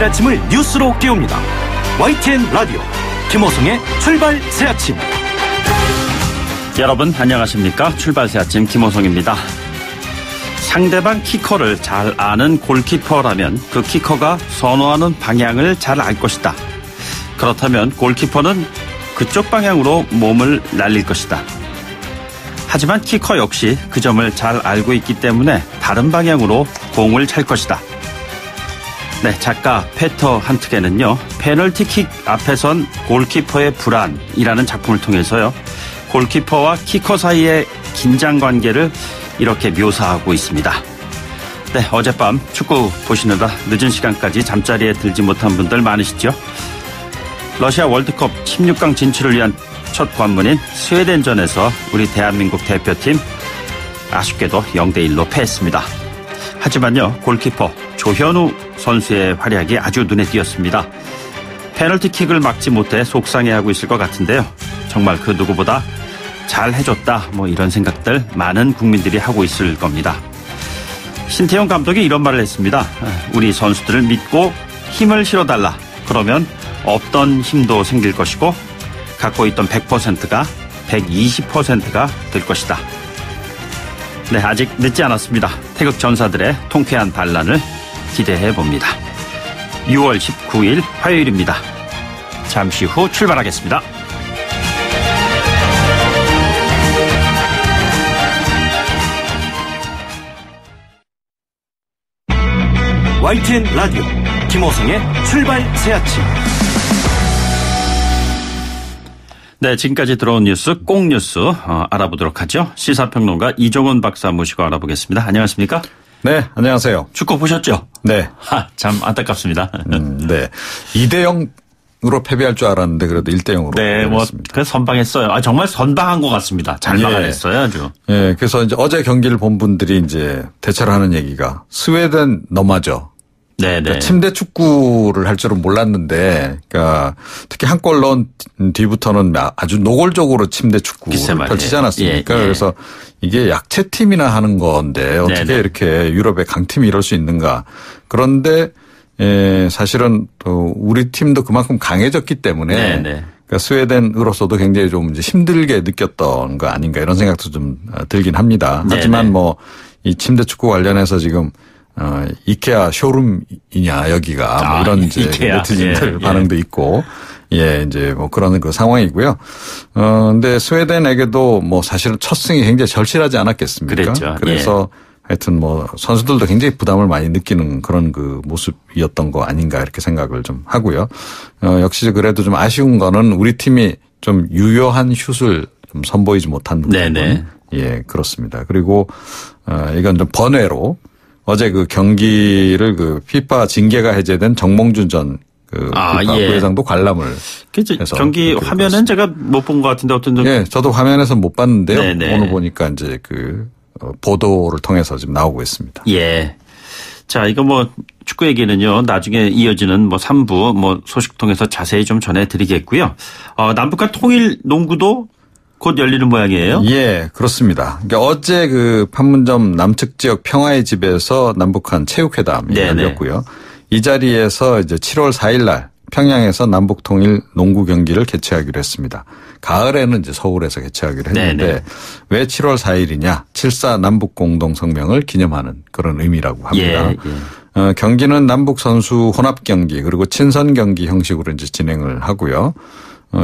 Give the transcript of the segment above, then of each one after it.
매일 아침을 뉴스로 깨웁니다. YTN 라디오 김호성의 출발 새아침. 여러분 안녕하십니까? 출발 새아침 김호성입니다. 상대방 키커를 잘 아는 골키퍼라면 그 키커가 선호하는 방향을 잘 알 것이다. 그렇다면 골키퍼는 그쪽 방향으로 몸을 날릴 것이다. 하지만 키커 역시 그 점을 잘 알고 있기 때문에 다른 방향으로 공을 찰 것이다. 네, 작가 페터 한트게는요, 페널티킥 앞에선 골키퍼의 불안이라는 작품을 통해서요, 골키퍼와 키커 사이의 긴장관계를 이렇게 묘사하고 있습니다. 네, 어젯밤 축구 보시느라 늦은 시간까지 잠자리에 들지 못한 분들 많으시죠? 러시아 월드컵 16강 진출을 위한 첫 관문인 스웨덴전에서 우리 대한민국 대표팀 아쉽게도 0대1로 패했습니다. 하지만요, 골키퍼 조현우 선수의 활약이 아주 눈에 띄었습니다. 페널티킥을 막지 못해 속상해하고 있을 것 같은데요. 정말 그 누구보다 잘 해줬다, 이런 생각들 많은 국민들이 하고 있을 겁니다. 신태용 감독이 이런 말을 했습니다. 우리 선수들을 믿고 힘을 실어달라. 그러면 없던 힘도 생길 것이고 갖고 있던 100%가 120%가 될 것이다. 네, 아직 늦지 않았습니다. 태극 전사들의 통쾌한 반란을 기대해 봅니다. 6월 19일 화요일입니다. 잠시 후 출발하겠습니다. YTN 라디오 김호성의 출발 새아침. 네, 지금까지 들어온 뉴스 꼭 뉴스 알아보도록 하죠. 시사평론가 이종훈 박사 모시고 알아보겠습니다. 안녕하십니까? 네, 안녕하세요. 축구 보셨죠? 네. 참 안타깝습니다. 네. 2대0으로 패배할 줄 알았는데 그래도 1대0으로 네, 그 선방했어요. 정말 선방한 것 같습니다. 잘 막아냈어요, 아주. 예, 그래서 이제 어제 경기를 본 분들이 이제 대체로 하는 얘기가 스웨덴 너마저. 네네. 그러니까 침대 축구를 할 줄은 몰랐는데, 그러니까 특히 한 골 넣은 뒤부터는 아주 노골적으로 침대 축구를 펼치지 않았습니까? 예. 그래서 이게 약체팀이나 하는 건데 어떻게 네네. 이렇게 유럽의 강팀이 이럴 수 있는가. 그런데 사실은 또 우리 팀도 그만큼 강해졌기 때문에 네네. 그러니까 스웨덴으로서도 굉장히 좀 이제 힘들게 느꼈던 거 아닌가 이런 생각도 좀 들긴 합니다. 네네. 하지만 이 침대 축구 관련해서 지금 이케아 쇼룸이냐 여기가 이런 이제 네티즌들 반응도 있고 이제 그런 그 상황이고요. 근데 스웨덴에게도 사실은 첫 승이 굉장히 절실하지 않았겠습니까? 그랬죠. 그래서 하여튼 선수들도 굉장히 부담을 많이 느끼는 그런 그 모습이었던 거 아닌가 이렇게 생각을 좀 하고요. 역시 그래도 좀 아쉬운 거는 우리 팀이 좀 유효한 슛을 좀 선보이지 못한 부분. 예, 그렇습니다. 그리고 이건 좀 번외로 어제 그 경기를 그 피파 징계가 해제된 정몽준 전 피파 부회장도 관람을 해서 경기 화면은 제가 못 본 것 같은데 어떤 좀. 예, 저도 화면에서 못 봤는데요. 네네. 오늘 보니까 이제 보도를 통해서 지금 나오고 있습니다. 예. 자, 이거 축구 얘기는요, 나중에 이어지는 3부 소식 통해서 자세히 좀 전해드리겠고요. 남북한 통일 농구도 곧 열리는 모양이에요? 예, 그렇습니다. 그러니까 어제 그 판문점 남측 지역 평화의 집에서 남북한 체육회담이 열렸고요. 이 자리에서 이제 7월 4일 날 평양에서 남북 통일 농구 경기를 개최하기로 했습니다. 가을에는 이제 서울에서 개최하기로 했는데 왜 7월 4일이냐? 7.4 남북 공동 성명을 기념하는 그런 의미라고 합니다. 경기는 남북 선수 혼합 경기 그리고 친선 경기 형식으로 이제 진행을 하고요.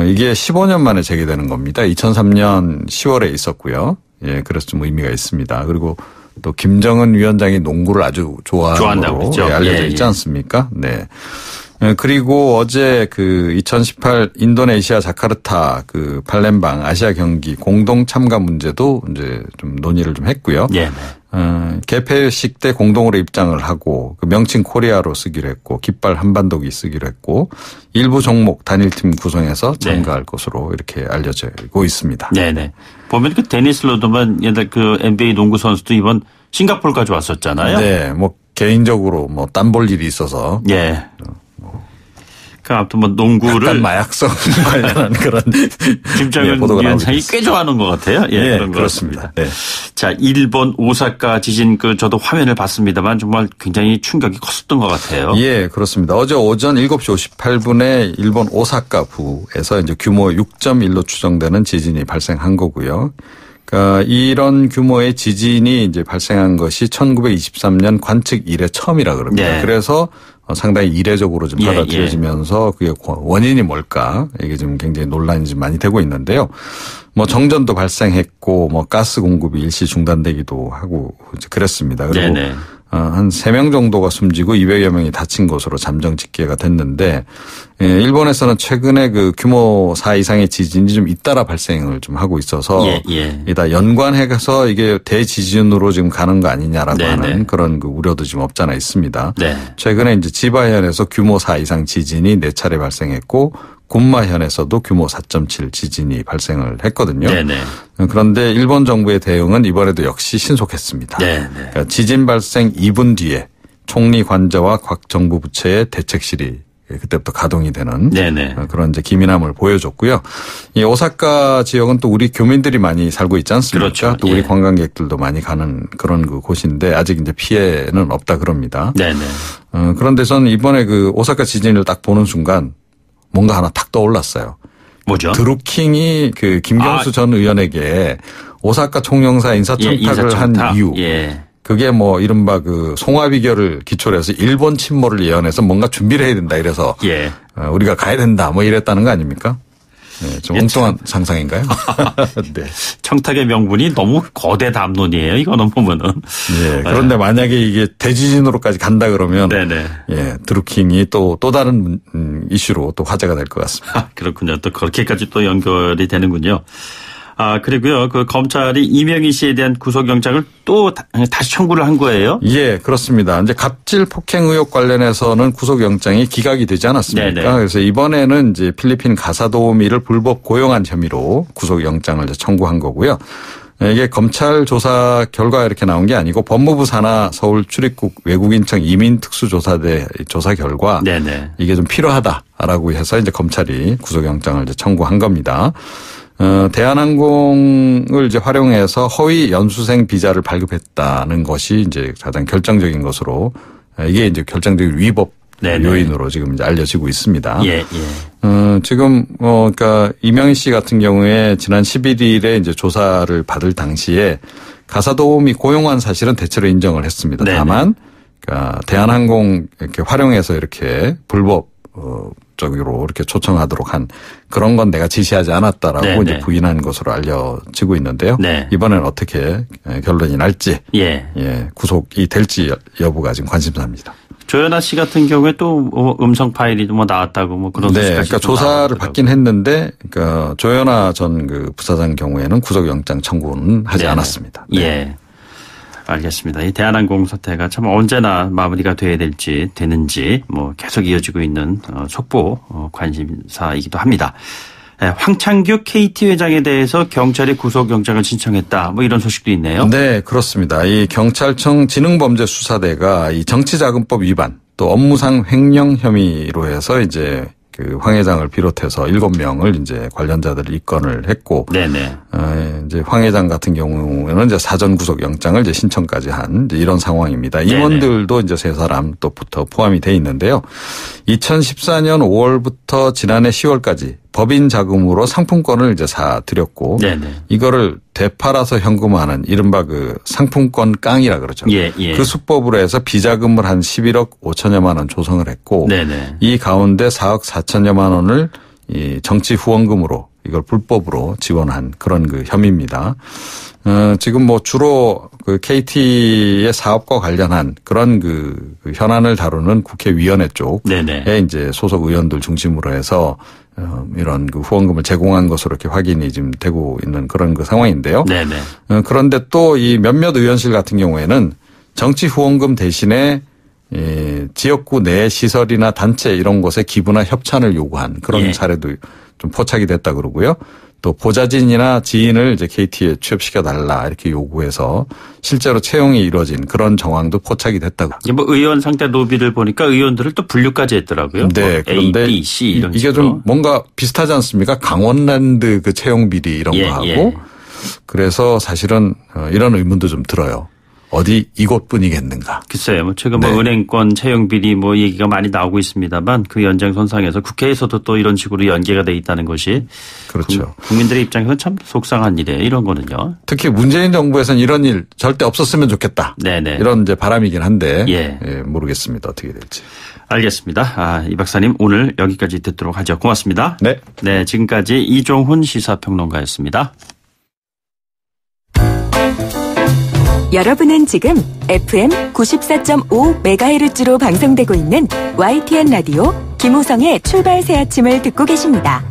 이게 15년 만에 재개되는 겁니다. 2003년 10월에 있었고요. 예, 그래서 좀 의미가 있습니다. 그리고 또 김정은 위원장이 농구를 아주 좋아하는 걸로 알려져 있지 않습니까? 네. 그리고 어제 2018 인도네시아 자카르타 팔렘방 아시아 경기 공동 참가 문제도 이제 좀 논의를 좀 했고요. 개폐식 때 공동으로 입장을 하고 명칭 코리아로 쓰기로 했고 깃발 한반도기 쓰기로 했고 일부 종목 단일팀 구성해서 참가할 것으로 이렇게 알려지고 있습니다. 네네. 보면 데니스 로드만 옛날 NBA 농구 선수도 이번 싱가포르까지 왔었잖아요. 네, 개인적으로 땀 볼 일이 있어서. 예. 그 아무튼 뭐 농구를 약간 마약성 관련한 그런 김정은 위원장이 꽤 좋아하는 것 같아요. 예, 그런 그렇습니다. 네. 자, 일본 오사카 지진 저도 화면을 봤습니다만 정말 굉장히 충격이 컸었던 것 같아요. 예, 그렇습니다. 어제 오전 7시 58분에 일본 오사카 부에서 이제 규모 6.1로 추정되는 지진이 발생한 거고요. 그러니까 이런 규모의 지진이 이제 발생한 것이 1923년 관측 이래 처음이라 그럽니다. 네. 그래서 상당히 이례적으로 좀 받아들여지면서 그게 원인이 뭘까 이게 지금 굉장히 논란이 좀 많이 되고 있는데요. 뭐 정전도 발생했고 뭐 가스 공급이 일시 중단되기도 하고 그랬습니다. 그리고 네네. 한 3명 정도가 숨지고 200여 명이 다친 것으로 잠정 집계가 됐는데 일본에서는 최근에 그 규모 4 이상의 지진이 좀 잇따라 발생을 좀 하고 있어서 이다 연관해서 이게 대지진으로 지금 가는 거 아니냐라고 네네. 하는 그런 그 우려도 지금 없잖아 있습니다. 네. 최근에 이제 지바현에서 규모 4 이상 지진이 4차례 발생했고 군마현에서도 규모 4.7 지진이 발생을 했거든요. 네네. 그런데 일본 정부의 대응은 이번에도 역시 신속했습니다. 그러니까 지진 발생 2분 뒤에 총리 관저와 각 정부 부처의 대책실이 그때부터 가동이 되는 네네. 그런 이제 기민함을 보여줬고요. 이 오사카 지역은 또 우리 교민들이 많이 살고 있지 않습니까? 그렇죠. 또 우리 관광객들도 많이 가는 그런 그 곳인데 아직 이제 피해는 없다 그럽니다. 네네. 그런데 저는 이번에 그 오사카 지진을 딱 보는 순간 뭔가 하나 탁 떠올랐어요. 뭐죠? 드루킹이 그 김경수 전 의원에게 오사카 총영사 인사청탁을 한 이유. 그게 뭐 이른바 그 송화비결을 기초로 해서 일본 침몰을 예언해서 뭔가 준비를 해야 된다 이래서 우리가 가야 된다 뭐 이랬다는 거 아닙니까? 네, 좀 엉뚱한 상상인가요? 네. 청탁의 명분이 너무 거대 담론이에요. 이거는 보면은. 예. 그런데 만약에 이게 대지진으로까지 간다 그러면 네네. 예, 드루킹이 또 다른 이슈로 또 화제가 될 것 같습니다. 그렇군요. 또 그렇게까지 또 연결이 되는군요. 그리고요. 그 검찰이 이명희 씨에 대한 구속영장을 또 다시 청구를 한 거예요? 예, 그렇습니다. 이제 갑질 폭행 의혹 관련해서는 구속영장이 기각이 되지 않았습니까? 네네. 그래서 이번에는 이제 필리핀 가사도우미를 불법 고용한 혐의로 구속영장을 청구한 거고요. 이게 검찰 조사 결과가 이렇게 나온 게 아니고 법무부 산하 서울 출입국 외국인청 이민특수조사대 조사 결과 네네. 이게 좀 필요하다라고 해서 이제 검찰이 구속영장을 이제 청구한 겁니다. 대한항공을 이제 활용해서 허위 연수생 비자를 발급했다는 것이 이제 가장 결정적인 것으로 이게 이제 결정적인 위법 네네. 요인으로 지금 이제 알려지고 있습니다. 지금 그러니까 이명희 씨 같은 경우에 지난 11일에 이제 조사를 받을 당시에 가사도우미 고용한 사실은 대체로 인정을 했습니다. 네네. 다만 그러니까 대한항공 이렇게 활용해서 이렇게 불법 적으로 이렇게 초청하도록 한 그런 건 내가 지시하지 않았다라고 네네. 이제 부인한 것으로 알려지고 있는데요. 네. 이번에는 어떻게 결론이 날지, 구속이 될지 여부가 지금 관심사입니다. 조현아 씨 같은 경우에 또 음성 파일이 뭐 나왔다고 뭐 그런 소식까지. 그러니까 조사를 받긴 했는데, 그러니까 조현아 전 그 부사장 경우에는 구속영장 청구는 하지 않았습니다. 네. 예. 알겠습니다. 이 대한항공 사태가 참 언제나 마무리가 되는지 뭐 계속 이어지고 있는 속보 관심사이기도 합니다. 황창규 KT 회장에 대해서 경찰이 구속영장을 신청했다. 뭐 이런 소식도 있네요. 네, 그렇습니다. 이 경찰청 지능범죄수사대가 이 정치자금법 위반 또 업무상 횡령 혐의로 해서 이제 그 황 회장을 비롯해서 7명을 이제 관련자들을 입건을 했고, 네네. 이제 황 회장 같은 경우는 이제 사전 구속 영장을 이제 신청까지 한 이제 이런 상황입니다. 네네. 임원들도 이제 3사람 또부터 포함이 돼 있는데요. 2014년 5월부터 지난해 10월까지 법인 자금으로 상품권을 이제 사들였고, 네네. 이거를 되팔아서 현금화하는 이른바 그 상품권 깡이라 그러죠. 그 수법으로 해서 비자금을 한 11억 5천여만 원 조성을 했고, 네네. 이 가운데 4억 4천여만 원을 이 정치 후원금으로 이걸 불법으로 지원한 그런 그 혐의입니다. 지금 뭐 주로 그 KT의 사업과 관련한 그런 그 현안을 다루는 국회위원회 쪽에 이제 소속 의원들 중심으로 해서 이런 그 후원금을 제공한 것으로 이렇게 확인이 지금 되고 있는 그런 그 상황인데요. 네네. 그런데 또 이 몇몇 의원실 같은 경우에는 정치 후원금 대신에 지역구 내 시설이나 단체 이런 곳에 기부나 협찬을 요구한 그런 사례도 좀 포착이 됐다 그러고요. 또 보좌진이나 지인을 이제 KT에 취업시켜달라 이렇게 요구해서 실제로 채용이 이루어진 그런 정황도 포착이 됐다고. 뭐 의원 상대 로비를 보니까 의원들을 또 분류까지 했더라고요. 네. 뭐 그런데 A, B, C 이런 이게 식으로. 좀 뭔가 비슷하지 않습니까? 강원랜드 그 채용 비리 이런 거 하고. 그래서 사실은 이런 의문도 좀 들어요. 어디 이곳뿐이겠는가. 글쎄요. 뭐 최근 뭐 은행권 채용 비리 뭐 얘기가 많이 나오고 있습니다만 그 연장선상에서 국회에서도 또 이런 식으로 연계가 돼 있다는 것이 그렇죠. 국민들의 입장에서는 참 속상한 일이에요. 이런 거는요. 특히 문재인 정부에서는 이런 일 절대 없었으면 좋겠다. 네네. 이런 이제 바람이긴 한데 예. 모르겠습니다. 어떻게 될지. 알겠습니다. 이 박사님 오늘 여기까지 듣도록 하죠. 고맙습니다. 네. 네, 지금까지 이종훈 시사평론가였습니다. 여러분은 지금 FM 94.5MHz로 방송되고 있는 YTN 라디오 김호성의 출발 새 아침을 듣고 계십니다.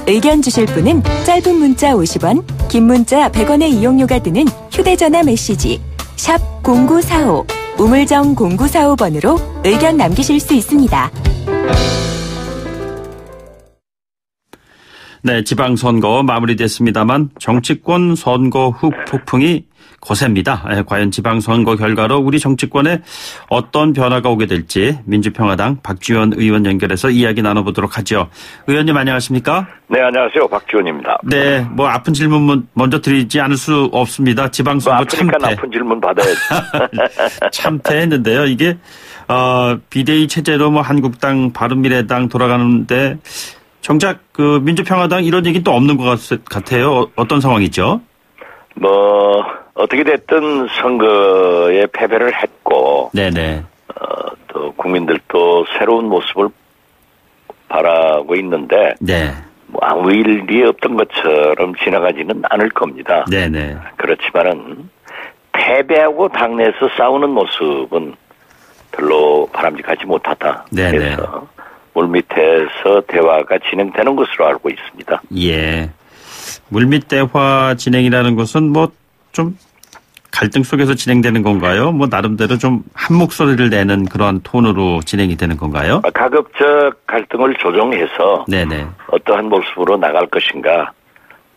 의견 주실 분은 짧은 문자 50원, 긴 문자 100원의 이용료가 드는 휴대전화 메시지 샵 0945 우물정 0945번으로 의견 남기실 수 있습니다. 네, 지방선거 마무리됐습니다만 정치권 선거 후 폭풍이 거셉니다. 과연 지방선거 결과로 우리 정치권에 어떤 변화가 오게 될지 민주평화당 박지원 의원 연결해서 이야기 나눠보도록 하죠. 의원님 안녕하십니까? 네, 안녕하세요. 박지원입니다. 네, 뭐 아픈 질문 먼저 드리지 않을 수 없습니다. 지방선거 참패. 아픈 질문 받아야지. 참패했는데요. 이게 비대위 체제로 뭐 한국당, 바른미래당 돌아가는데 정작 그 민주평화당 이런 얘기는 또 없는 것 같아요. 어떤 상황이죠? 어떻게 됐든 선거에 패배를 했고, 네네. 또 국민들도 새로운 모습을 바라고 있는데, 네. 뭐 아무 일이 없던 것처럼 지나가지는 않을 겁니다. 네네. 그렇지만은 패배하고 당내에서 싸우는 모습은 별로 바람직하지 못하다. 네네. 그래서 물밑에서 대화가 진행되는 것으로 알고 있습니다. 예. 물밑 대화 진행이라는 것은 뭐 좀 갈등 속에서 진행되는 건가요? 뭐 나름대로 좀 한 목소리를 내는 그런 톤으로 진행이 되는 건가요? 가급적 갈등을 조정해서 네네. 어떠한 모습으로 나갈 것인가.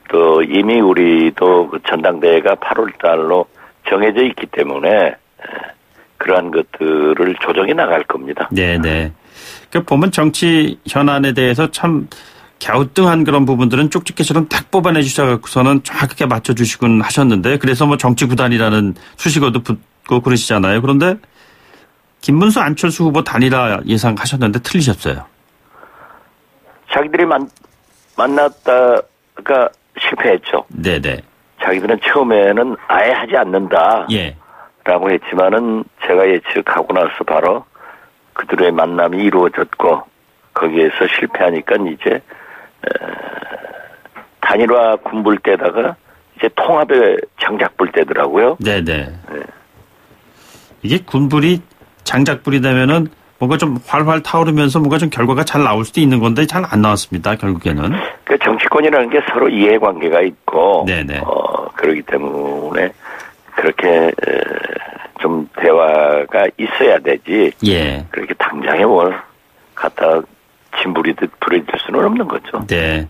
또 이미 우리도 그 전당대회가 8월 달로 정해져 있기 때문에 그러한 것들을 조정해 나갈 겁니다. 네네. 그 보면 정치 현안에 대해서 참 갸우뚱한 그런 부분들은 쪽집게처럼 딱 뽑아내 주셔서는 정확하게 맞춰주시곤 하셨는데 그래서 뭐 정치구단이라는 수식어도 붙고 그러시잖아요. 그런데 김문수 안철수 후보 단일화 예상하셨는데 틀리셨어요. 자기들이 만났다가 실패했죠. 네네. 자기들은 처음에는 아예 하지 않는다. 예. 라고 했지만은 제가 예측하고 나서 바로 그들의 만남이 이루어졌고 거기에서 실패하니까 이제 단일화 군불대다가 이제 통합의 장작불대더라고요. 네네. 네. 이게 군불이 장작불이 되면은 뭔가 좀 활활 타오르면서 뭔가 좀 결과가 잘 나올 수도 있는 건데 잘 안 나왔습니다. 결국에는. 그 정치권이라는 게 서로 이해관계가 있고, 네네. 그러기 때문에 그렇게 좀 대화가 있어야 되지. 예. 그렇게 당장에 뭘 갖다 진부리듯 부려질 수는 없는 거죠. 네.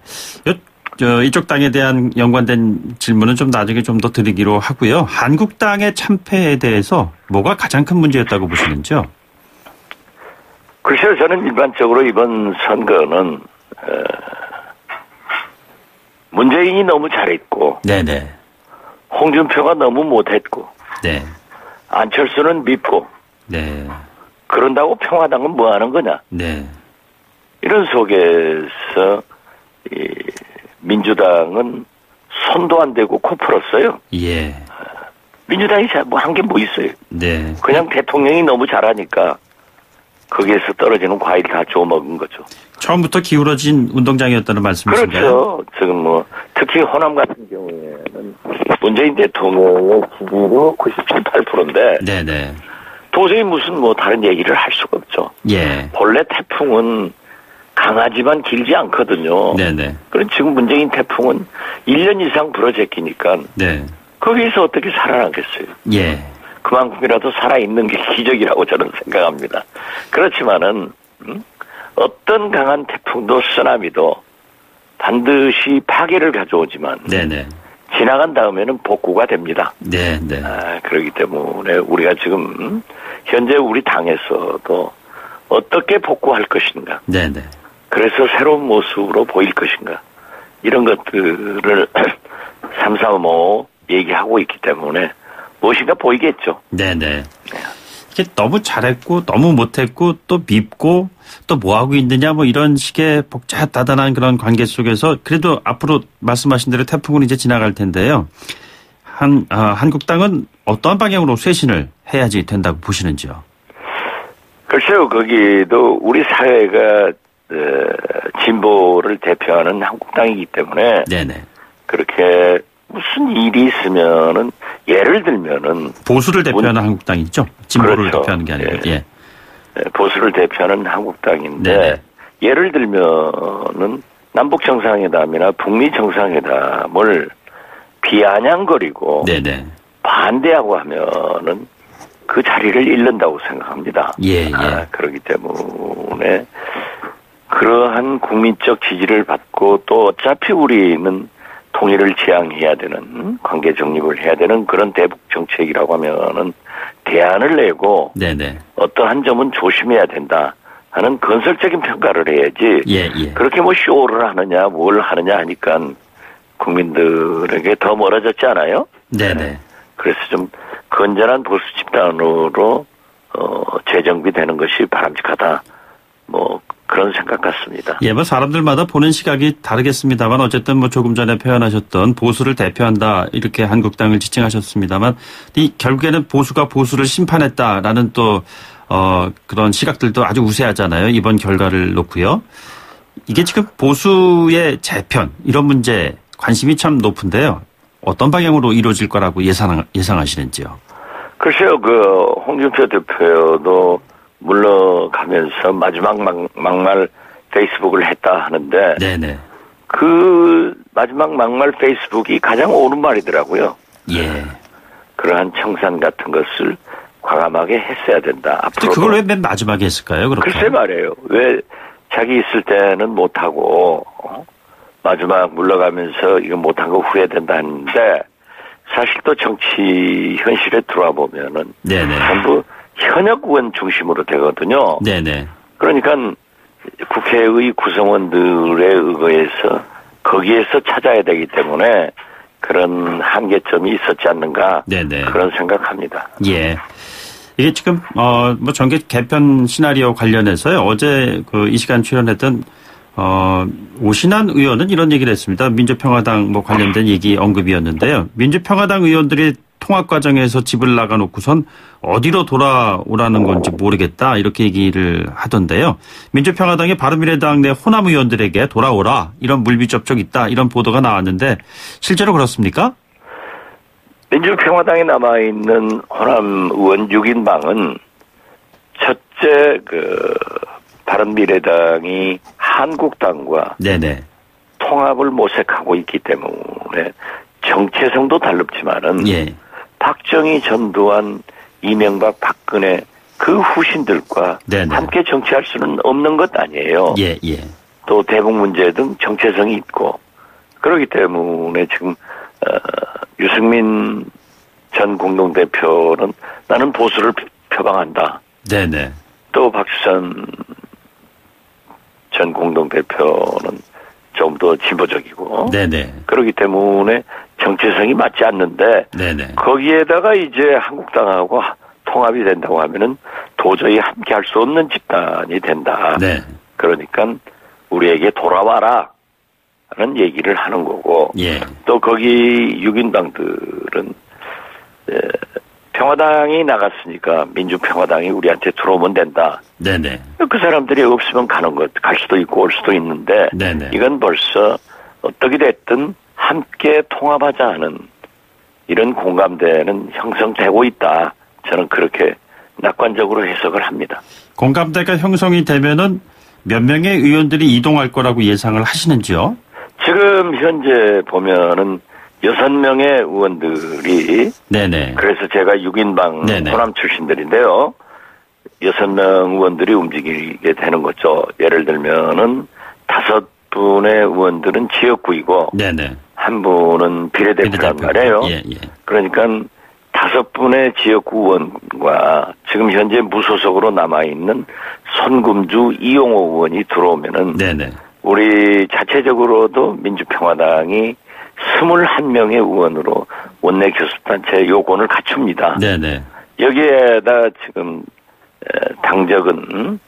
이쪽 당에 대한 연관된 질문은 좀 나중에 좀 더 드리기로 하고요. 한국당의 참패에 대해서 뭐가 가장 큰 문제였다고 보시는지요? 글쎄요, 저는 일반적으로 이번 선거는 문재인이 너무 잘했고, 네네. 홍준표가 너무 못했고, 네. 안철수는 미포. 네. 그런다고 평화당은 뭐 하는 거냐? 네. 이런 속에서 민주당은 손도 안 대고 코 풀었어요. 예. 민주당이 뭐 한 게 뭐 있어요? 네. 그냥 대통령이 너무 잘하니까 거기에서 떨어지는 과일 다 주워 먹은 거죠. 처음부터 기울어진 운동장이었다는 말씀이신가요? 그렇죠. 지금 뭐 특히 호남 같은 경우에는 문재인 대통령의 지지율이 97, 8%인데 네네. 도저히 무슨 뭐 다른 얘기를 할 수가 없죠. 예. 본래 태풍은 강하지만 길지 않거든요. 네네. 그럼 지금 문재인 태풍은 1년 이상 불어제끼니까 네. 거기서 어떻게 살아나겠어요. 예. 그만큼이라도 살아있는 게 기적이라고 저는 생각합니다. 그렇지만은 어떤 강한 태풍도 쓰나미도 반드시 파괴를 가져오지만 네네. 지나간 다음에는 복구가 됩니다. 네네. 그렇기 때문에 우리가 지금 현재 우리 당에서도 어떻게 복구할 것인가. 네네. 그래서 새로운 모습으로 보일 것인가. 이런 것들을 335 얘기하고 있기 때문에 무엇인가 보이겠죠. 네네. 이게 너무 잘했고 너무 못했고 또 밉고 또 뭐하고 있느냐 뭐 이런 식의 복잡다단한 그런 관계 속에서 그래도 앞으로 말씀하신 대로 태풍은 이제 지나갈 텐데요. 한국당은 어떤 방향으로 쇄신을 해야지 된다고 보시는지요? 글쎄요. 거기도 우리 사회가 진보를 대표하는 한국당이기 때문에 네네. 그렇게 무슨 일이 있으면은 예를 들면은 보수를 대표하는 한국당이죠. 진보를 그렇죠. 대표하는 게 아니고. 예. 보수를 대표하는 한국당인데 네네. 예를 들면은 남북 정상회담이나 북미 정상회담을 비아냥거리고 네네. 반대하고 하면은 그 자리를 잃는다고 생각합니다. 예. 그렇기 때문에 그러한 국민적 지지를 받고 또 어차피 우리는 통일을 지향해야 되는 관계 정립을 해야 되는 그런 대북 정책이라고 하면은 대안을 내고 네네. 어떠한 점은 조심해야 된다 하는 건설적인 평가를 해야지. 예. 그렇게 뭐 쇼를 하느냐 뭘 하느냐 하니까 국민들에게 더 멀어졌지 않아요? 네네. 그래서 좀 건전한 보수 집단으로 재정비되는 것이 바람직하다. 뭐 그런 생각 같습니다. 예, 뭐 사람들마다 보는 시각이 다르겠습니다만 어쨌든 뭐 조금 전에 표현하셨던 보수를 대표한다 이렇게 한국당을 지칭하셨습니다만 이 결국에는 보수가 보수를 심판했다라는 또 그런 시각들도 아주 우세하잖아요. 이번 결과를 놓고요. 이게 지금 보수의 재편 이런 문제 관심이 참 높은데요. 어떤 방향으로 이루어질 거라고 예상하시는지요? 글쎄요, 홍준표 대표도 물러가면서 마지막 막말 페이스북을 했다 하는데, 네네. 그 마지막 막말 페이스북이 가장 옳은 말이더라고요. 예. 그러한 청산 같은 것을 과감하게 했어야 된다. 앞으로 그걸 왜 맨 마지막에 했을까요? 그렇게? 글쎄 말이에요. 왜 자기 있을 때는 못하고 마지막 물러가면서 이거 못한 거 후회된다 했는데 사실 또 정치 현실에 들어와 보면은 네네. 전부 현역 의원 중심으로 되거든요. 네네. 그러니까 국회의 구성원들에 의거해서 거기에서 찾아야 되기 때문에 그런 한계점이 있었지 않는가. 네네. 그런 생각합니다. 예. 이게 지금 뭐 정계 개편 시나리오 관련해서요. 어제 이 시간 출연했던 오신환 의원은 이런 얘기를 했습니다. 민주평화당 뭐 관련된 얘기 언급이었는데요. 민주평화당 의원들이 통합 과정에서 집을 나가놓고선 어디로 돌아오라는 건지 모르겠다 이렇게 얘기를 하던데요. 민주평화당의 바른미래당 내 호남 의원들에게 돌아오라 이런 물밑 접촉 있다 이런 보도가 나왔는데 실제로 그렇습니까? 민주평화당에 남아있는 호남 의원 6인방은 첫째 바른미래당이 한국당과 네네. 통합을 모색하고 있기 때문에 정체성도 달릅지만은 예. 박정희, 전두환, 이명박, 박근혜 그 후신들과 네네. 함께 정치할 수는 없는 것 아니에요. 예. 또 대북 문제 등 정체성이 있고 그렇기 때문에 지금 유승민 전 공동대표는 나는 보수를 표방한다. 네네. 또 박수선 전 공동대표는 좀 더 진보적이고. 네네. 그렇기 때문에 정체성이 맞지 않는데. 네네. 거기에다가 이제 한국당하고 통합이 된다고 하면은 도저히 함께 할 수 없는 집단이 된다. 네. 그러니까 우리에게 돌아와라. 하는 얘기를 하는 거고. 예. 또 거기 6인당들은, 평화당이 나갔으니까 민주평화당이 우리한테 들어오면 된다. 네네. 그 사람들이 없으면 갈 수도 있고 올 수도 있는데 네네. 이건 벌써 어떻게 됐든 함께 통합하자 하는 이런 공감대는 형성되고 있다. 저는 그렇게 낙관적으로 해석을 합니다. 공감대가 형성이 되면은 몇 명의 의원들이 이동할 거라고 예상을 하시는지요? 지금 현재 보면은 6명의 의원들이 네네. 그래서 제가 6인방 네네. 호남 출신들인데요. 6명 의원들이 움직이게 되는 거죠. 예를 들면은 5 분의 의원들은 지역구이고 네네. 한 분은 비례대표란 말이에요. 예, 예. 그러니까 5분의 지역구 의원과 지금 현재 무소속으로 남아있는 손금주 이용호 의원이 들어오면은 네네. 우리 자체적으로도 민주평화당이 21명의 의원으로 원내 교섭단체 요건을 갖춥니다. 네네. 여기에다 지금 당적은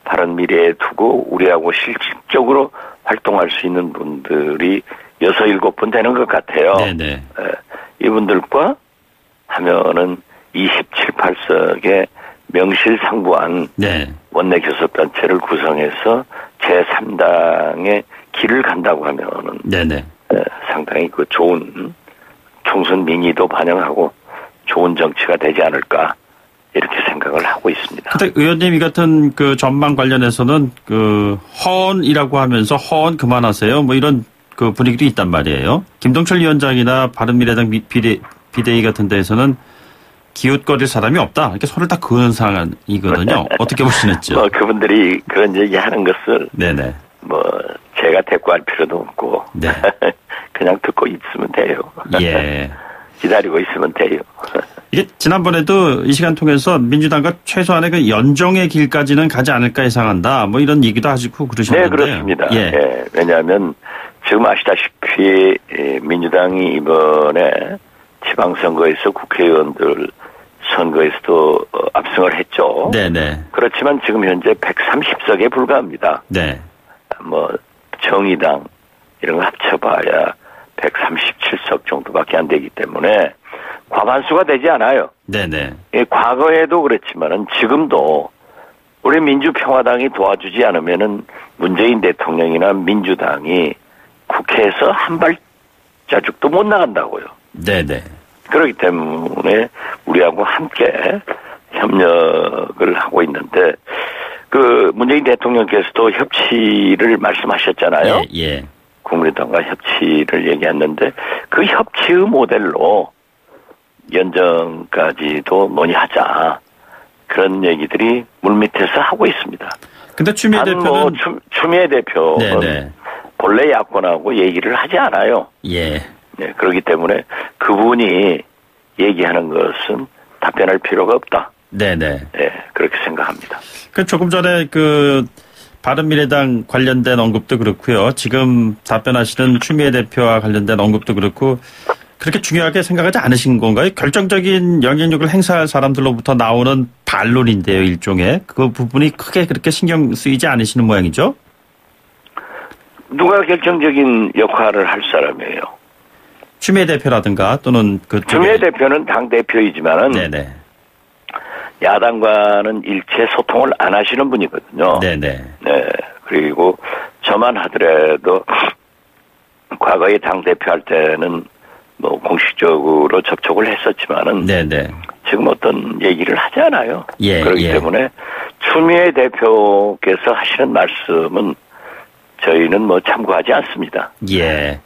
바른미래에 두고 우리하고 실질적으로 활동할 수 있는 분들이 6, 7분 되는 것 같아요. 네네. 이분들과 하면은 27, 8석의 명실상부한 네. 원내 교섭단체를 구성해서 제3당의 길을 간다고 하면은 네네. 상당히 그 좋은 총선 민의도 반영하고 좋은 정치가 되지 않을까 이렇게 생각을 하고 있습니다. 근데 의원님 이 같은 그 전망 관련해서는 그 허언이라고 하면서 허언 그만하세요. 뭐 이런 그 분위기도 있단 말이에요. 김동철 위원장이나 바른미래당 비대위 같은 데에서는 기웃거릴 사람이 없다. 이렇게 손을 다 그은 상황이거든요. 어떻게 보시는지요? 뭐 그분들이 그런 얘기하는 것을 네네. 뭐 제가 대꾸할 필요도 없고 네. 그냥 듣고 있으면 돼요. 예. 기다리고 있으면 돼요. 이게 지난번에도 이 시간 통해서 민주당과 최소한의 그 연정의 길까지는 가지 않을까 예상한다. 뭐 이런 얘기도 하시고 그러셨는데. 네, 그렇습니다. 예. 예, 왜냐하면 지금 아시다시피 민주당이 이번에 지방선거에서 국회의원들 선거에서도 압승을 했죠. 네네. 그렇지만 지금 현재 130석에 불과합니다. 네. 뭐 정의당 이런 거 합쳐봐야 137석 정도밖에 안 되기 때문에 과반수가 되지 않아요. 네네. 과거에도 그랬지만은 지금도 우리 민주평화당이 도와주지 않으면은 문재인 대통령이나 민주당이 국회에서 한 발자국도 못 나간다고요. 네네. 그렇기 때문에 우리하고 함께 협력을 하고 있는데 그 문재인 대통령께서도 협치를 말씀하셨잖아요. 예, 예. 국민의당과 협치를 얘기했는데 그 협치의 모델로 연정까지도 논의하자 그런 얘기들이 물밑에서 하고 있습니다. 근데 추미애 대표는 추미애 대표는 네네. 본래 야권하고 얘기를 하지 않아요. 예. 네, 그렇기 때문에 그분이 얘기하는 것은 답변할 필요가 없다. 네네. 네, 그렇게 생각합니다. 그 조금 전에 그 바른미래당 관련된 언급도 그렇고요. 지금 답변하시는 추미애 대표와 관련된 언급도 그렇고 그렇게 중요하게 생각하지 않으신 건가요? 결정적인 영향력을 행사할 사람들로부터 나오는 반론인데요, 일종의. 그 부분이 크게 그렇게 신경 쓰이지 않으시는 모양이죠? 누가 결정적인 역할을 할 사람이에요? 추미애 대표라든가 또는 그 추미애 대표는 당 대표이지만은 네네. 야당과는 일체 소통을 안 하시는 분이거든요. 네네. 네. 그리고 저만 하더라도 과거에 당 대표할 때는 뭐 공식적으로 접촉을 했었지만은 네네. 지금 어떤 얘기를 하지 않아요. 예, 그렇기 예. 때문에 추미애 대표께서 하시는 말씀은 저희는 뭐 참고하지 않습니다. 예.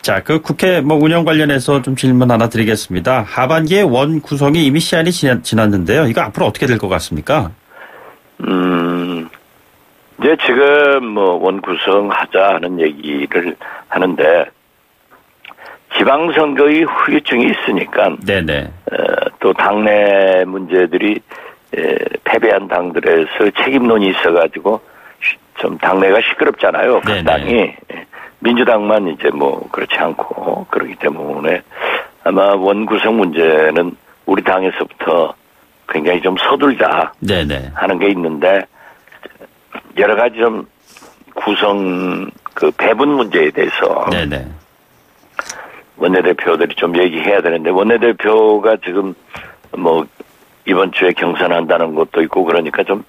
자, 그 국회 뭐 운영 관련해서 좀 질문 하나 드리겠습니다. 하반기에 원 구성이 이미 시한이 지났는데요. 이거 앞으로 어떻게 될 것 같습니까? 이제 지금 뭐 원 구성하자 하는 얘기를 하는데 지방선거의 후유증이 있으니까 네네. 또 당내 문제들이 패배한 당들에서 책임론이 있어가지고 좀 당내가 시끄럽잖아요. 각 당이. 민주당만 이제 뭐 그렇지 않고 그렇기 때문에 아마 원구성 문제는 우리 당에서부터 굉장히 좀 서둘자 네네. 하는 게 있는데 여러 가지 좀 구성 그 배분 문제에 대해서 네네. 원내대표들이 좀 얘기해야 되는데 원내대표가 지금 뭐 이번 주에 경선한다는 것도 있고 그러니까 좀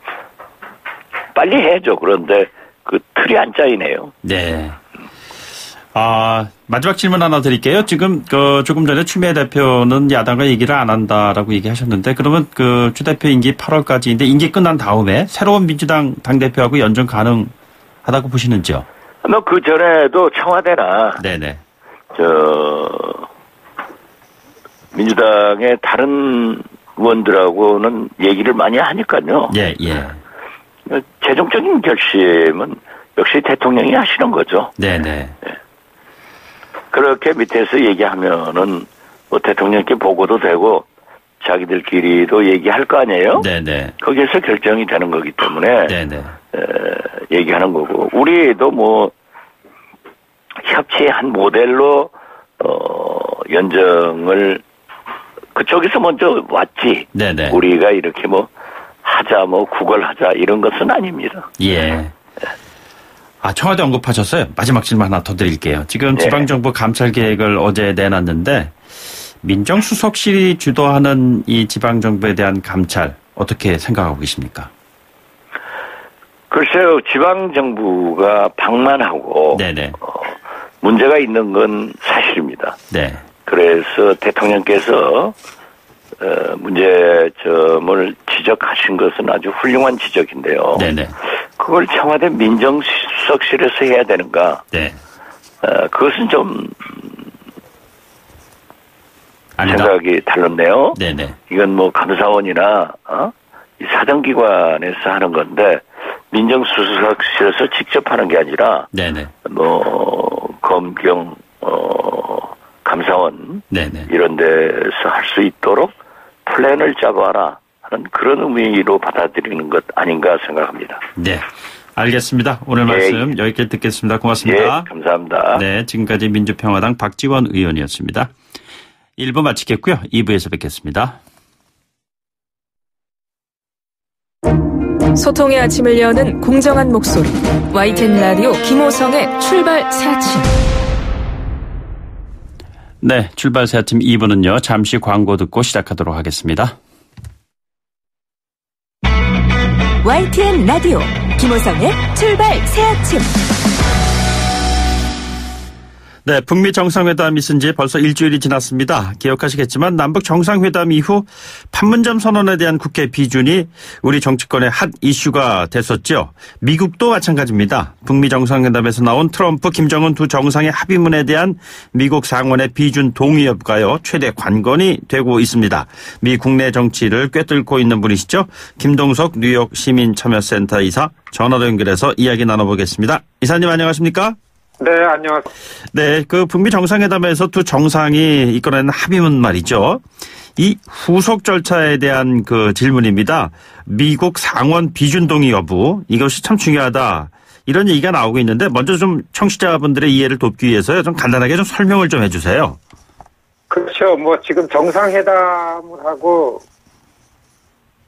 빨리 해야죠. 그런데 그 틀이 안 짜이네요. 네. 마지막 질문 하나 드릴게요. 지금 조금 전에 추미애 대표는 야당과 얘기를 안 한다라고 얘기하셨는데 그러면 그 추 대표 임기 8월까지인데 임기 끝난 다음에 새로운 민주당 당대표하고 연정 가능하다고 보시는지요? 뭐 그 전에도 청와대나 네네. 민주당의 다른 의원들하고는 얘기를 많이 하니까요. 예, 예. 최종적인 결심은 역시 대통령이 하시는 거죠. 네네. 그렇게 밑에서 얘기하면은 뭐 대통령께 보고도 되고 자기들끼리도 얘기할 거 아니에요? 네네. 거기에서 결정이 되는 거기 때문에 네네. 얘기하는 거고 우리도 뭐 협치의 한 모델로 연정을 그쪽에서 먼저 왔지. 네네. 우리가 이렇게 뭐 하자 뭐 구걸하자 이런 것은 아닙니다. 예. 청와대 언급하셨어요. 마지막 질문 하나 더 드릴게요. 지금 네. 지방정부 감찰 계획을 어제 내놨는데 민정수석실이 주도하는 이 지방정부에 대한 감찰 어떻게 생각하고 계십니까? 글쎄요. 지방정부가 방만하고 네네. 문제가 있는 건 사실입니다. 네. 그래서 대통령께서 문제점을 지적하신 것은 아주 훌륭한 지적인데요. 네네. 그걸 청와대 민정수석실에서 해야 되는가? 네. 그것은 좀 아니다. 생각이 달랐네요. 네네. 이건 뭐 감사원이나 이 사정기관에서 하는 건데 민정수석실에서 직접 하는 게 아니라 네네. 뭐 검경 감사원 네네. 이런 데서 할 수 있도록 플랜을 짜봐라 하는 그런 의미로 받아들이는 것 아닌가 생각합니다. 네. 알겠습니다. 오늘 말씀 여기까지 듣겠습니다. 고맙습니다. 예, 감사합니다. 네. 지금까지 민주평화당 박지원 의원이었습니다. 1부 마치겠고요. 2부에서 뵙겠습니다. 소통의 아침을 여는 공정한 목소리 YTN 라디오 김호성의 출발 새 아침. 네, 출발 새 아침 2부는요. 잠시 광고 듣고 시작하도록 하겠습니다. YTN 라디오 김호성의 출발 새 아침. 네, 북미 정상회담이 있은 지 벌써 일주일이 지났습니다. 기억하시겠지만 남북 정상회담 이후 판문점 선언에 대한 국회 비준이 우리 정치권의 핫 이슈가 됐었죠. 미국도 마찬가지입니다. 북미 정상회담에서 나온 트럼프, 김정은 두 정상의 합의문에 대한 미국 상원의 비준 동의 여부가요 최대 관건이 되고 있습니다. 미 국내 정치를 꿰뚫고 있는 분이시죠. 김동석 뉴욕 시민참여센터 이사 전화로 연결해서 이야기 나눠보겠습니다. 이사님 안녕하십니까? 네, 안녕하세요. 네, 그 북미 정상회담에서 두 정상이 이끌어낸 합의문 말이죠. 이 후속 절차에 대한 그 질문입니다. 미국 상원 비준 동의 여부, 이것이 참 중요하다. 이런 얘기가 나오고 있는데 먼저 좀 청취자분들의 이해를 돕기 위해서요. 좀 간단하게 좀 설명을 좀 해주세요. 그렇죠. 뭐 지금 정상회담을 하고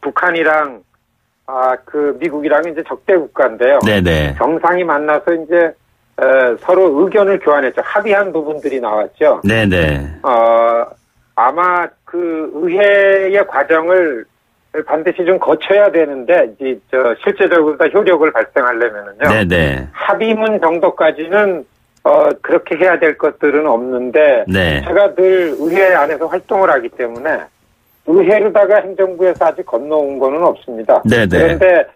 북한이랑 미국이랑 이제 적대 국가인데요. 네네. 정상이 만나서 이제 서로 의견을 교환했죠. 합의한 부분들이 나왔죠. 네네. 아마 그 의회의 과정을 반드시 좀 거쳐야 되는데, 이제 실제적으로 다 효력을 발생하려면은요. 네네. 합의문 정도까지는 그렇게 해야 될 것들은 없는데, 네. 제가 늘 의회 안에서 활동을 하기 때문에 의회로다가 행정부에서 아직 건너온 거는 없습니다. 네네. 그런데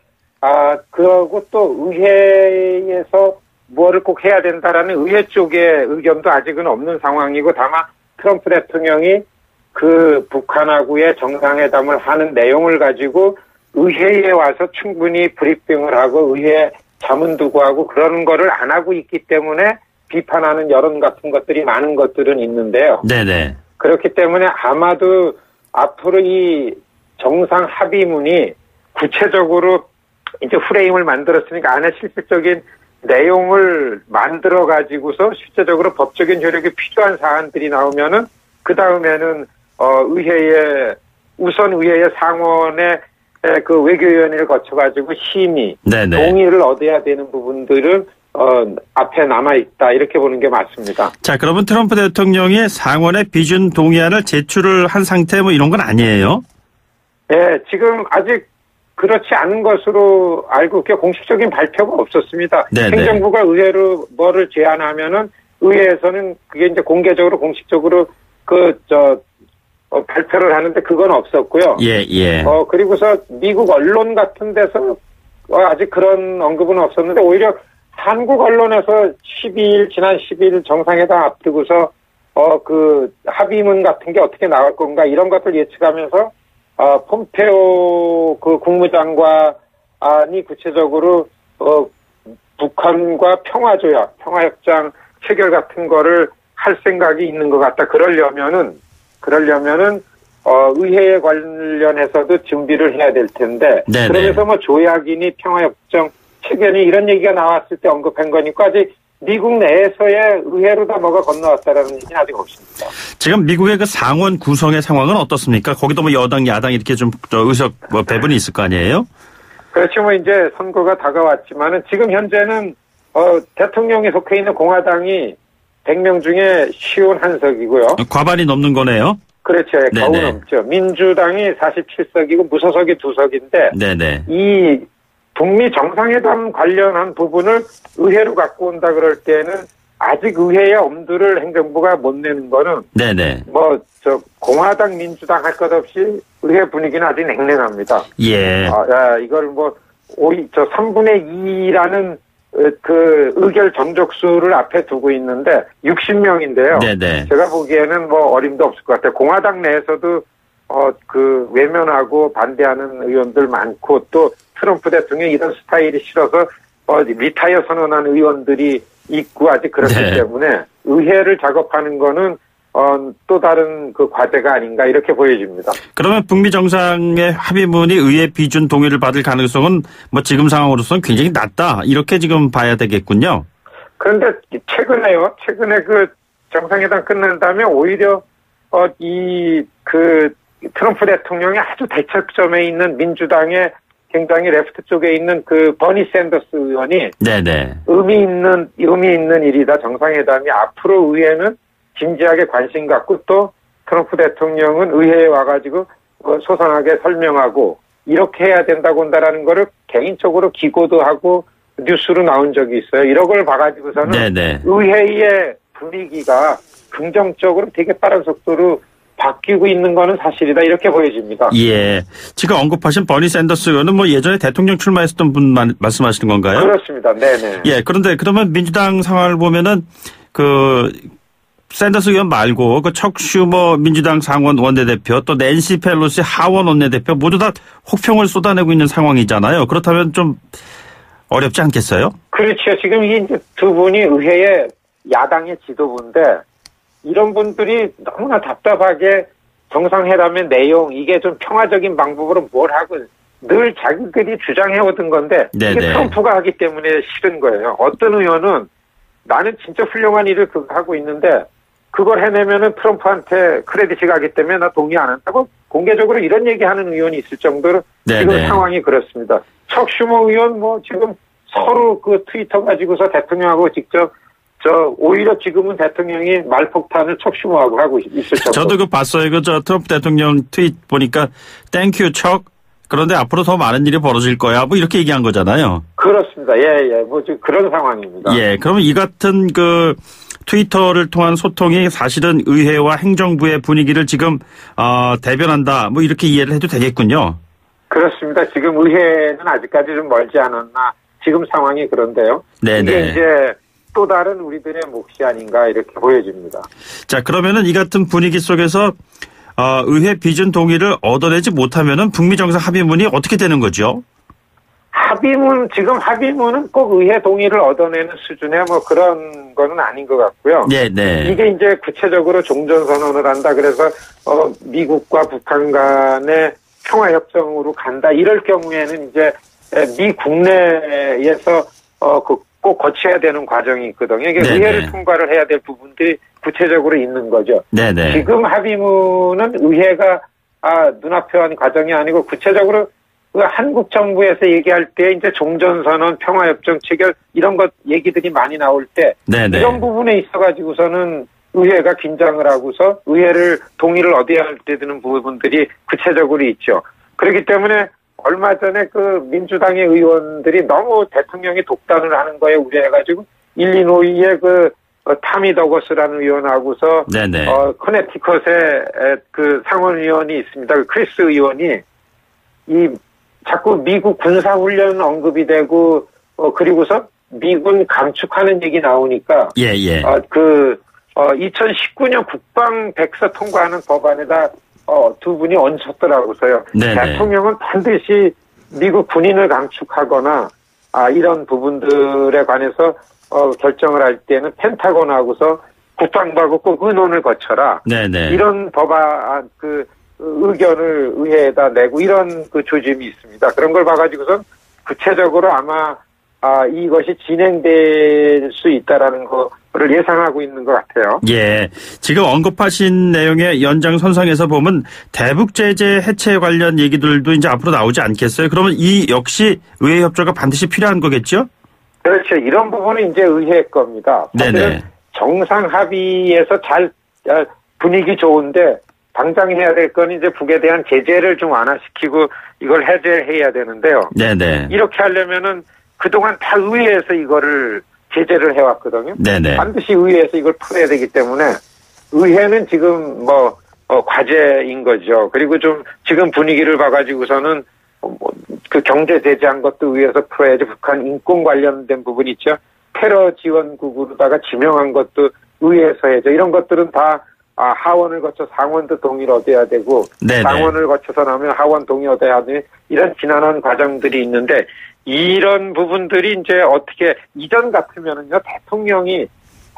그러고 또 의회에서 뭐를 꼭 해야 된다라는 의회 쪽의 의견도 아직은 없는 상황이고, 다만 트럼프 대통령이 그 북한하고의 정상회담을 하는 내용을 가지고 의회에 와서 충분히 브리핑을 하고 의회 자문 두고 하고 그러는 거를 안 하고 있기 때문에 비판하는 여론 같은 것들이 많은 것들은 있는데요. 네네. 그렇기 때문에 아마도 앞으로 이 정상 합의문이 구체적으로 이제 프레임을 만들었으니까 안에 실질적인 내용을 만들어 가지고서 실제적으로 법적인 효력이 필요한 사안들이 나오면은 그 다음에는 우선 의회의 상원의 그 외교위원회를 거쳐 가지고 심의, 네네. 동의를 얻어야 되는 부분들은 앞에 남아 있다 이렇게 보는 게 맞습니다. 자, 그러면 트럼프 대통령이 상원의 비준 동의안을 제출을 한 상태 뭐 이런 건 아니에요? 네, 지금 아직 그렇지 않은 것으로 알고 있고 공식적인 발표가 없었습니다. 네네. 행정부가 의회로 뭐를 제안하면은 의회에서는 그게 이제 공개적으로 공식적으로 발표를 하는데 그건 없었고요. 예. 그리고서 미국 언론 같은 데서 아직 그런 언급은 없었는데 오히려 한국 언론에서 지난 12일 정상회담 앞두고서 그 합의문 같은 게 어떻게 나올 건가 이런 것들 예측하면서 폼페오 그 국무장관이 구체적으로 북한과 평화조약, 평화협정 체결 같은 거를 할 생각이 있는 것 같다. 그러려면은 의회에 관련해서도 준비를 해야 될 텐데. 네네. 그러면서 뭐 조약이니 평화협정 체결이 이런 얘기가 나왔을 때 언급한 거니까 아직 미국 내에서의 의회로 다 뭐가 건너왔다라는 얘기는 아직 없습니다. 지금 미국의 그 상원 구성의 상황은 어떻습니까? 거기도 뭐 여당, 야당 이렇게 좀 의석 뭐 배분이 있을 거 아니에요? 그렇죠. 뭐 이제 선거가 다가왔지만은 지금 현재는 대통령이 속해 있는 공화당이 100명 중에 51석이고요. 과반이 넘는 거네요. 그렇죠. 겨우 넘죠. 민주당이 47석이고 무소속이 2석인데 네네. 이 북미 정상회담 관련한 부분을 의회로 갖고 온다 그럴 때는 아직 의회에 엄두를 행정부가 못 내는 거는 네네. 공화당 민주당 할 것 없이 의회 분위기는 아직 냉랭합니다. 예. 이걸 3분의 2라는 그 의결 정족수를 앞에 두고 있는데 60명인데요. 네네. 제가 보기에는 어림도 없을 것 같아요. 공화당 내에서도 외면하고 반대하는 의원들 많고 또 트럼프 대통령이 이런 스타일이 싫어서 리타이어 선언한 의원들이 있고 아직 그렇기 때문에 의회를 작업하는 거는 또 다른 그 과제가 아닌가 이렇게 보여집니다. 그러면 북미 정상의 합의문이 의회 비준 동의를 받을 가능성은 지금 상황으로서는 굉장히 낮다 이렇게 지금 봐야 되겠군요. 그런데 최근에 그 정상회담 끝난 다음에 오히려 트럼프 대통령이 아주 대척점에 있는 민주당의 굉장히 레프트 쪽에 있는 그 버니 샌더스 의원이 네네. 의미 있는 일이다. 정상회담이 앞으로 의회는 진지하게 관심 갖고 또 트럼프 대통령은 의회에 와가지고 소상하게 설명하고 이렇게 해야 된다고 한다라는 거를 개인적으로 기고도 하고 뉴스로 나온 적이 있어요. 이런 걸 봐가지고서는 네네. 의회의 분위기가 긍정적으로 되게 빠른 속도로 바뀌고 있는 거는 사실이다 이렇게 보여집니다. 예, 지금 언급하신 버니 샌더스 의원은 예전에 대통령 출마했었던 분 말씀하시는 건가요? 그렇습니다. 네네. 예, 그런데 그러면 민주당 상황을 보면은 샌더스 의원 말고 척 슈머 민주당 상원 원내대표 또 낸시 펠로시 하원 원내대표 모두 다 혹평을 쏟아내고 있는 상황이잖아요. 그렇다면 좀 어렵지 않겠어요? 그렇죠. 지금 이제 두 분이 의회의 야당의 지도부인데 이런 분들이 너무나 답답하게 정상회담의 내용 이게 좀 평화적인 방법으로 뭘 하고 늘 자기들이 주장해오던 건데 이게 트럼프가 하기 때문에 싫은 거예요. 어떤 의원은 나는 진짜 훌륭한 일을 하고 있는데 그걸 해내면은 트럼프한테 크레딧이 가기 때문에 나 동의 안 한다고 공개적으로 이런 얘기하는 의원이 있을 정도로 지금 상황이 그렇습니다. 척 슈머 의원 지금 서로 그 트위터 가지고서 대통령하고 직접 오히려 지금은 대통령이 말폭탄을 척 슈머하고 하고 있을 정도. 저도 봤어요. 트럼프 대통령 트윗 보니까 땡큐 척. 그런데 앞으로 더 많은 일이 벌어질 거야. 이렇게 얘기한 거잖아요. 그렇습니다. 예. 지금 그런 상황입니다. 예. 그러면 이 같은 트위터를 통한 소통이 사실은 의회와 행정부의 분위기를 지금 대변한다. 이렇게 이해를 해도 되겠군요. 그렇습니다. 지금 의회는 아직까지 좀 멀지 않았나. 지금 상황이 그런데요. 네네. 이게 이제 또 다른 우리들의 몫이 아닌가 이렇게 보여집니다. 자, 그러면은 이 같은 분위기 속에서 의회 비준 동의를 얻어내지 못하면은 북미 정상 합의문이 어떻게 되는 거죠? 지금 합의문은 꼭 의회 동의를 얻어내는 수준의 그런 거는 아닌 것 같고요. 네네. 이게 이제 구체적으로 종전선언을 한다. 그래서 미국과 북한 간의 평화협정으로 간다. 이럴 경우에는 이제 미 국내에서 꼭 거쳐야 되는 과정이 있거든요. 이게 네네. 의회를 통과를 해야 될 부분들이 구체적으로 있는 거죠. 네네. 지금 합의문은 의회가 눈앞에 한 과정이 아니고 구체적으로 한국 정부에서 얘기할 때 이제 종전선언, 평화협정 체결 이런 것 얘기들이 많이 나올 때 네네. 이런 부분에 있어가지고서는 의회가 긴장을 하고서 의회를 동의를 얻어야 할 때 드는 부분들이 구체적으로 있죠. 그렇기 때문에 얼마 전에 민주당의 의원들이 너무 대통령이 독단을 하는 거에 우려해가지고 일리노이의 타미 더거스라는 의원하고서 커네티컷의 상원의원이 있습니다. 크리스 의원이 자꾸 미국 군사훈련 언급이 되고 그리고서 미군 감축하는 얘기 나오니까 2019년 국방 백서 통과하는 법안에다 두 분이 얹혔더라고서요. 네네. 대통령은 반드시 미국 군인을 감축하거나 이런 부분들에 관해서 결정을 할 때는 펜타곤하고서 국방부하고 꼭 의논을 거쳐라. 네네. 이런 법안 의견을 의회에다 내고 이런 조짐이 있습니다. 그런 걸 봐가지고선 구체적으로 아마 이것이 진행될 수 있다라는 거를 예상하고 있는 것 같아요. 예. 지금 언급하신 내용의 연장선상에서 보면 대북 제재 해체 관련 얘기들도 이제 앞으로 나오지 않겠어요? 그러면 이 역시 의회 협조가 반드시 필요한 거겠죠? 그렇죠. 이런 부분은 이제 의회 겁니다. 네네. 정상 합의에서 잘 분위기 좋은데 당장 해야 될 건 이제 북에 대한 제재를 좀 완화시키고 이걸 해제해야 되는데요. 네네. 이렇게 하려면은 그동안 다 의회에서 이거를 제재를 해왔거든요. 네네. 반드시 의회에서 이걸 풀어야 되기 때문에 의회는 지금 과제인 거죠. 그리고 좀 지금 분위기를 봐가지고서는 그 경제 제재한 것도 의회에서 풀어야지. 북한 인권 관련된 부분 있죠. 테러 지원국으로다가 지명한 것도 의회에서 해야죠. 이런 것들은 다 하원을 거쳐 상원도 동의를 얻어야 되고 네네. 상원을 거쳐서 나면 하원 동의 얻어야 되는 이런 지난한 과정들이 있는데 이런 부분들이 이제 어떻게 이전 같으면은요 대통령이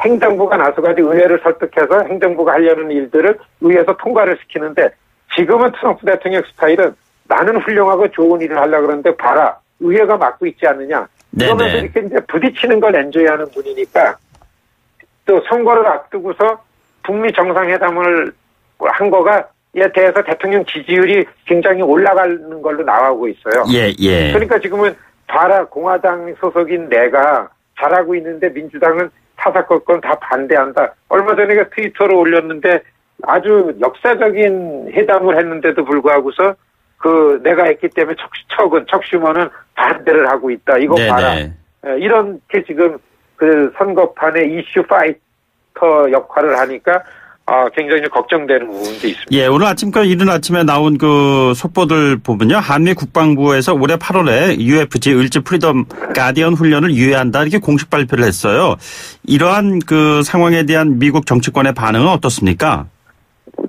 행정부가 나서가지고 의회를 설득해서 행정부가 하려는 일들을 의회에서 통과를 시키는데 지금은 트럼프 대통령 스타일은 나는 훌륭하고 좋은 일을 하려고 그러는데 봐라 의회가 막고 있지 않느냐 그러면서 이렇게 이제 부딪히는 걸 엔조이하는 분이니까 또 선거를 앞두고서 북미 정상회담을 한 거가 에 대해서 대통령 지지율이 굉장히 올라가는 걸로 나오고 있어요. 예. 그러니까 지금은 봐라 공화당 소속인 내가 잘하고 있는데 민주당은 사사건건 다 반대한다. 얼마 전에 트위터로 올렸는데 아주 역사적인 회담을 했는데도 불구하고서 내가 했기 때문에 척슈머는 반대를 하고 있다. 이거 네네. 봐라. 이렇게 지금 선거판의 이슈 파이터 역할을 하니까 굉장히 걱정되는 부분도 있습니다. 예, 오늘 아침까지 이른 아침에 나온 속보들 보면요. 한미 국방부에서 올해 8월에 UFC 을지 프리덤 가디언 훈련을 유예한다 이렇게 공식 발표를 했어요. 이러한 상황에 대한 미국 정치권의 반응은 어떻습니까?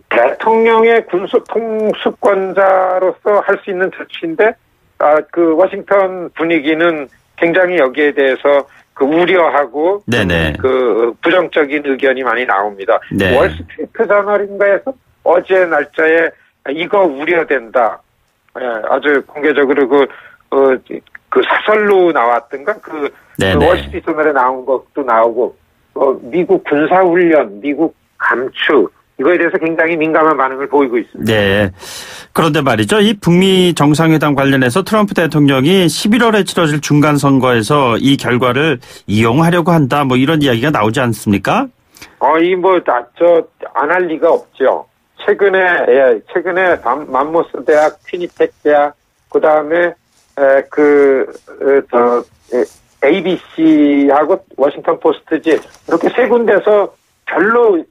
대통령의 군수 통수권자로서 할 수 있는 조치인데, 워싱턴 분위기는 굉장히 여기에 대해서 우려하고, 부정적인 의견이 많이 나옵니다. 네. 월스트리트 저널인가에서 어제 날짜에 이거 우려된다. 아주 공개적으로 사설로 나왔던가, 월스트리트 저널에 나온 것도 나오고, 미국 군사훈련, 미국 감축, 이거에 대해서 굉장히 민감한 반응을 보이고 있습니다. 네. 그런데 말이죠. 이 북미 정상회담 관련해서 트럼프 대통령이 11월에 치러질 중간선거에서 이 결과를 이용하려고 한다. 이런 이야기가 나오지 않습니까? 안 할 리가 없죠. 최근에 맘모스 대학, 퀴니텍 대학, 그 다음에, ABC하고 워싱턴 포스트지, 이렇게 세 군데서 별로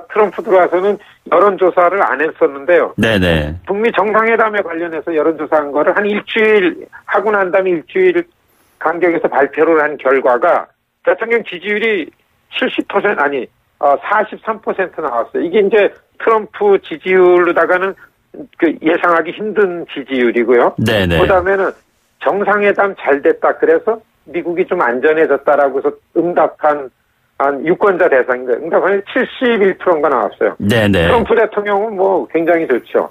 트럼프 들어와서는 여론조사를 안 했었는데요. 네네. 북미 정상회담에 관련해서 여론조사한 거를 한 일주일 하고 난 다음에 일주일 간격에서 발표를 한 결과가 대통령 지지율이 43% 나왔어요. 이게 이제 트럼프 지지율로다가는 예상하기 힘든 지지율이고요. 네네. 그 다음에는 정상회담 잘 됐다. 그래서 미국이 좀 안전해졌다라고 해서 응답한 유권자 대상인데, 응답하니 71%가 나왔어요. 네네. 트럼프 대통령은 굉장히 좋죠.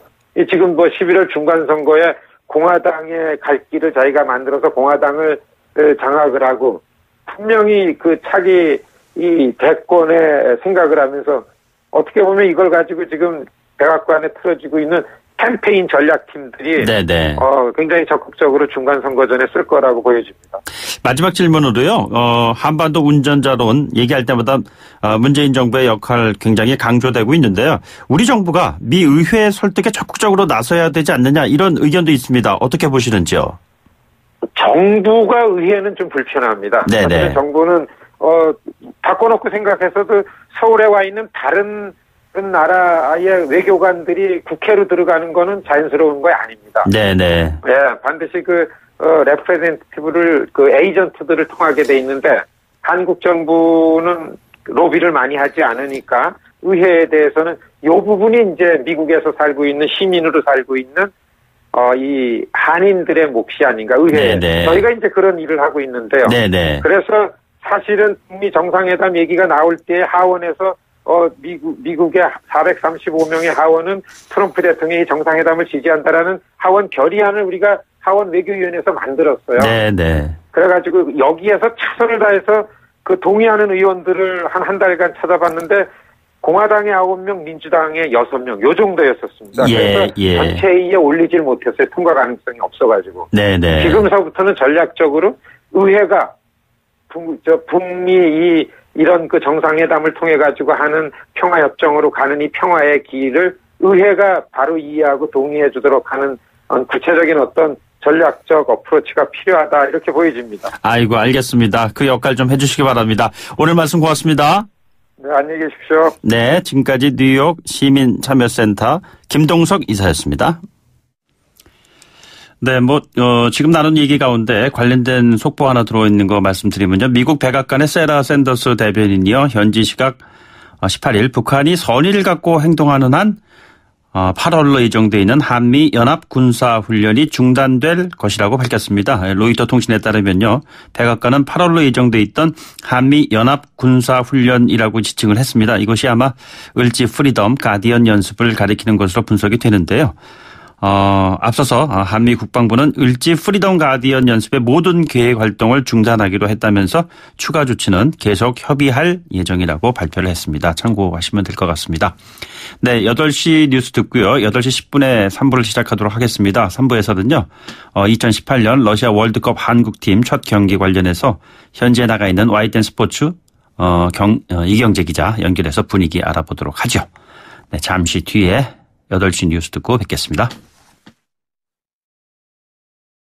지금 11월 중간선거에 공화당의 갈 길을 자기가 만들어서 공화당을 장악을 하고, 분명히 차기 이 대권에 생각을 하면서, 어떻게 보면 이걸 가지고 지금 백악관에 틀어지고 있는 캠페인 전략팀들이 네네. 굉장히 적극적으로 중간선거 전에 쓸 거라고 보여집니다. 마지막 질문으로요. 한반도 운전자론 얘기할 때마다 문재인 정부의 역할 굉장히 강조되고 있는데요. 우리 정부가 미 의회 설득에 적극적으로 나서야 되지 않느냐 이런 의견도 있습니다. 어떻게 보시는지요? 정부가 의회는 좀 불편합니다. 네네. 정부는 바꿔놓고 생각해서도 서울에 와 있는 다른 나라의 외교관들이 국회로 들어가는 거는 자연스러운 거 아닙니다. 네네. 예, 반드시 레프레젠티브를 에이전트들을 통하게 돼 있는데 한국 정부는 로비를 많이 하지 않으니까 의회에 대해서는 이 부분이 이제 미국에서 살고 있는 시민으로 살고 있는 이 한인들의 몫이 아닌가, 의회. 네네. 저희가 이제 그런 일을 하고 있는데요. 네네. 그래서 사실은 북미 정상회담 얘기가 나올 때 하원에서 미국의 435명의 하원은 트럼프 대통령이 정상회담을 지지한다라는 하원 결의안을 우리가 하원 외교위원회에서 만들었어요. 네네. 그래가지고 여기에서 최선을 다해서 그 동의하는 의원들을 한 달간 찾아봤는데 공화당의 9명, 민주당의 6명, 요 정도였었습니다. 그래서 전체 회의에 올리질 못했어요. 통과 가능성이 없어가지고. 네네. 지금서부터는 전략적으로 의회가 북미 이런 그 정상회담을 통해 가지고 하는 평화협정으로 가는 이 평화의 길을 의회가 바로 이해하고 동의해 주도록 하는 구체적인 어떤 전략적 어프로치가 필요하다 이렇게 보여집니다. 아이고 알겠습니다. 그 역할 좀 해주시기 바랍니다. 오늘 말씀 고맙습니다. 네, 안녕히 계십시오. 네, 지금까지 뉴욕 시민참여센터 김동석 이사였습니다. 네, 지금 나눈 얘기 가운데 관련된 속보 하나 들어있는 거 말씀드리면요. 미국 백악관의 세라 샌더스 대변인이요. 현지 시각 18일 북한이 선의를 갖고 행동하는 한 8월로 예정돼 있는 한미 연합 군사 훈련이 중단될 것이라고 밝혔습니다. 로이터 통신에 따르면요. 백악관은 8월로 예정돼 있던 한미 연합 군사 훈련이라고 지칭을 했습니다. 이것이 아마 을지 프리덤 가디언 연습을 가리키는 것으로 분석이 되는데요. 앞서서 한미 국방부는 을지 프리덤 가디언 연습의 모든 계획 활동을 중단하기로 했다면서 추가 조치는 계속 협의할 예정이라고 발표를 했습니다. 참고하시면 될 것 같습니다. 네, 8시 뉴스 듣고요. 8시 10분에 3부를 시작하도록 하겠습니다. 3부에서는요. 2018년 러시아 월드컵 한국팀 첫 경기 관련해서 현지에 나가 있는 YTN 스포츠 이경재 기자 연결해서 분위기 알아보도록 하죠. 네, 잠시 뒤에 8시 뉴스 듣고 뵙겠습니다.